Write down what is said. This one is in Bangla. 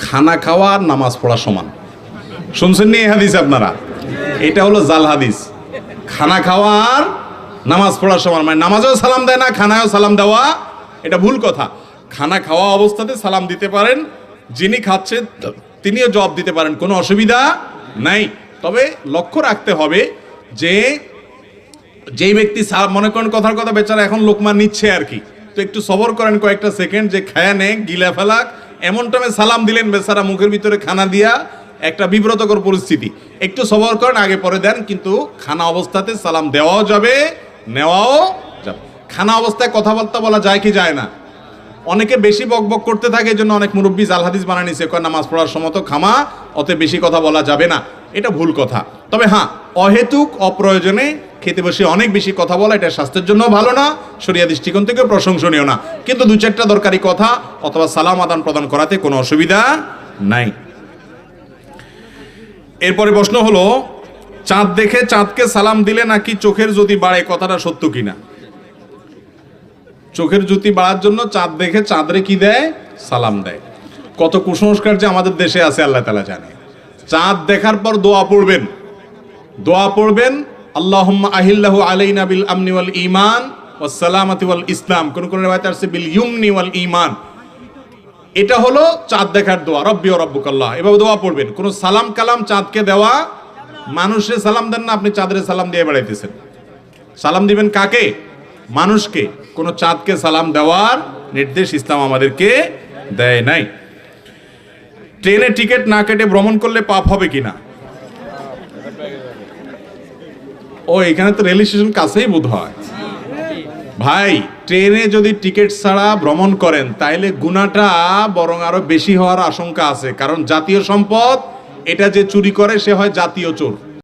খানা খাওয়া আর নামাজ পড়া সমান। শুনছেন নি এই হাদিস আপনারা? এটা হলো জাল হাদিস। খানা খাওয়া আর নামাজ পড়া সমান, মানে নামাজেও সালাম দেয় না, খানায়ও সালাম দেওয়া, এটা ভুল কথা। খানা খাওয়া অবস্থাতে সালাম দিতে পারেন, যিনি খাচ্ছেন তিনিও জবাব দিতে পারেন, কোনো অসুবিধা নাই। তবে লক্ষ্য রাখতে হবে যে যেই ব্যক্তি মনে করেন কথার কথা বেচারা এখন লোকমা নিচ্ছে আর কি, তো একটু সবর করেন কয়েকটা সেকেন্ড, যে খায়া নে গিলা ফেলাক এমন টাইমে সালাম দিলেন, বেচারা মুখের ভিতরে খানা দিয়া একটা বিব্রতকর পরিস্থিতি। একটু সবর করেন, আগে পরে দেন, কিন্তু খানা অবস্থাতে সালাম দেওয়াও যাবে, নেওয়াও যাবে। খানা অবস্থায় কথাবার্তা বলা যায় কি যায় না? অনেকে বেশি বকবক করতে থাকে, এই জন্য অনেক মুরব্বী জাল হাদিস বানায় নিছে, কয় নামাজ পড়ার সময় তো খামা, অতে বেশি কথা বলা যাবে না। এটা ভুল কথা। তবে হ্যাঁ, অহেতুক অপ্রয়োজনে খেতে বসে অনেক বেশি কথা বলা, এটা স্বাস্থ্যের জন্য ভালো না, শরিয়া দৃষ্টিকোণ থেকে প্রশংসনীয় না। কিন্তু দু চারটা দরকারি কথা অথবা সালাম আদান প্রদান করাতে কোনো অসুবিধা নাই। এরপরে প্রশ্ন হলো, চাঁদ দেখে চাঁদকে সালাম দিলে নাকি চোখের জ্যোতি বাড়ে, কথাটা সত্য কিনা? চোখের জ্যোতি বাড়ার জন্য চাঁদ দেখে চাঁদরে কি দেয়? সালাম দেয়। কত কুসংস্কার যে আমাদের দেশে আছে আল্লাহ তাআলা জানে। চাঁদ দেখার পর দোয়া পড়বেন, দোয়া পড়বেন আল্লাহুম্মা আহিল্লাহু আলাইনা বিল আমনি ওয়াল ঈমান ওয়াস সালামাতি ওয়াল ইসলাম, কোন কোন riwayat আছে বিল ইউমনি ওয়াল ঈমান। এটা হলো চাঁদ দেখার দোয়া, রব্বি ওয়া রব্বুকাল্লাহ, এভাবে দোয়া পড়বেন। কোন সালাম কালাম চাঁদকে দেওয়া, মানুষে সালাম দেন না, আপনি চাঁদরে সালাম দিয়ে বেড়াইতেছেন। সালাম দিবেন কাকে? মানুষকে। কোন চাঁদকে সালাম দেওয়ার নির্দেশ ইসলাম আমাদেরকে দেয় নাই। ট্রেনে টিকিট না কেটে ভ্রমণ করলে পাপ হবে কিনা? ও এখানে তো রেল স্টেশন কাছেই বোধ হয়। ভাই, ট্রেনে যদি টিকিট ছাড়া ভ্রমণ করেন তাইলে গুনাহটা বরং আরো বেশি হওয়ার আশঙ্কা আছে, কারণ জাতীয় সম্পদ, এটা যে চুরি করে সে হয় জাতীয় চোর।